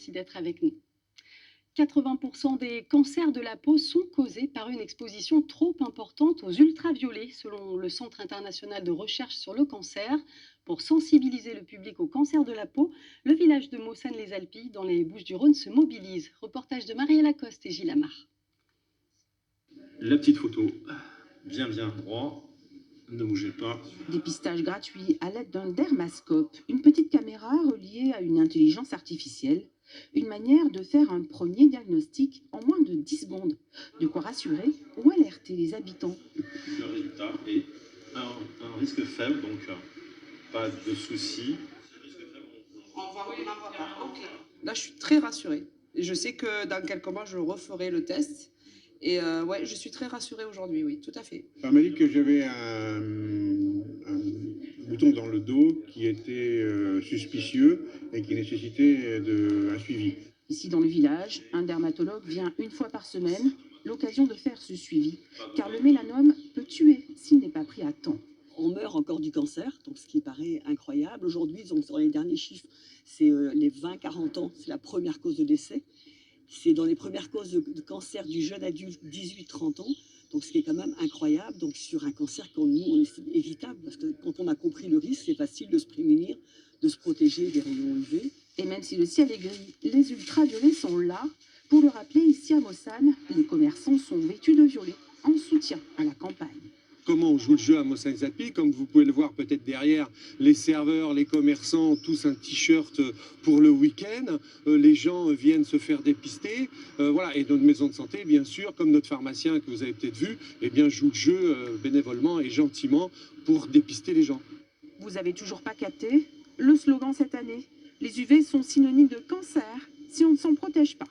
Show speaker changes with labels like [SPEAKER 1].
[SPEAKER 1] merci d'être avec nous. 80% des cancers de la peau sont causés par une exposition trop importante aux ultraviolets, selon le Centre international de recherche sur le cancer. Pour sensibiliser le public au cancer de la peau, le village de Mossane-les-Alpilles, dans les Bouches-du-Rhône, se mobilise. Reportage de Marie Lacoste et Gilles Amar.
[SPEAKER 2] La petite photo, bien droit, ne bougez pas.
[SPEAKER 3] Dépistage gratuit à l'aide d'un dermascope, une petite caméra reliée à une intelligence artificielle. Une manière de faire un premier diagnostic en moins de 10 secondes. De quoi rassurer ou alerter les habitants.
[SPEAKER 2] Le résultat est un risque faible, donc pas de souci.
[SPEAKER 4] Là, je suis très rassurée. Je sais que dans quelques mois, je referai le test. Et ouais, je suis très rassurée aujourd'hui, oui, tout à fait.
[SPEAKER 5] On m'a dit que j'avais un bouton dans le dos qui était suspicieux et qui nécessitait un suivi.
[SPEAKER 3] Ici dans le village, un dermatologue vient une fois par semaine, l'occasion de faire ce suivi, car le mélanome peut tuer s'il n'est pas pris à temps.
[SPEAKER 6] On meurt encore du cancer, donc ce qui paraît incroyable. Aujourd'hui, dans les derniers chiffres, c'est les 20-40 ans, c'est la première cause de décès. C'est dans les premières causes de cancer du jeune adulte 18-30 ans, donc ce qui est quand même incroyable. Donc sur un cancer qu'on nous, on estime évitable, parce que quand on a compris le risque, c'est facile de se prémunir, de se protéger des rayons UV.
[SPEAKER 3] Et même si le ciel est gris, les ultraviolets sont là. Pour le rappeler, ici à Mossane, les commerçants sont vêtus de violet, en soutien à la campagne.
[SPEAKER 7] Comment on joue le jeu à Mossane-les-Alpilles, comme vous pouvez le voir peut-être derrière, les serveurs, les commerçants ont tous un t-shirt pour le week-end, les gens viennent se faire dépister, voilà. Et notre maison de santé, bien sûr, comme notre pharmacien que vous avez peut-être vu, eh bien, joue le jeu bénévolement et gentiment pour dépister les gens.
[SPEAKER 3] Vous avez toujours pas capté le slogan cette année? Les UV sont synonymes de cancer si on ne s'en protège pas.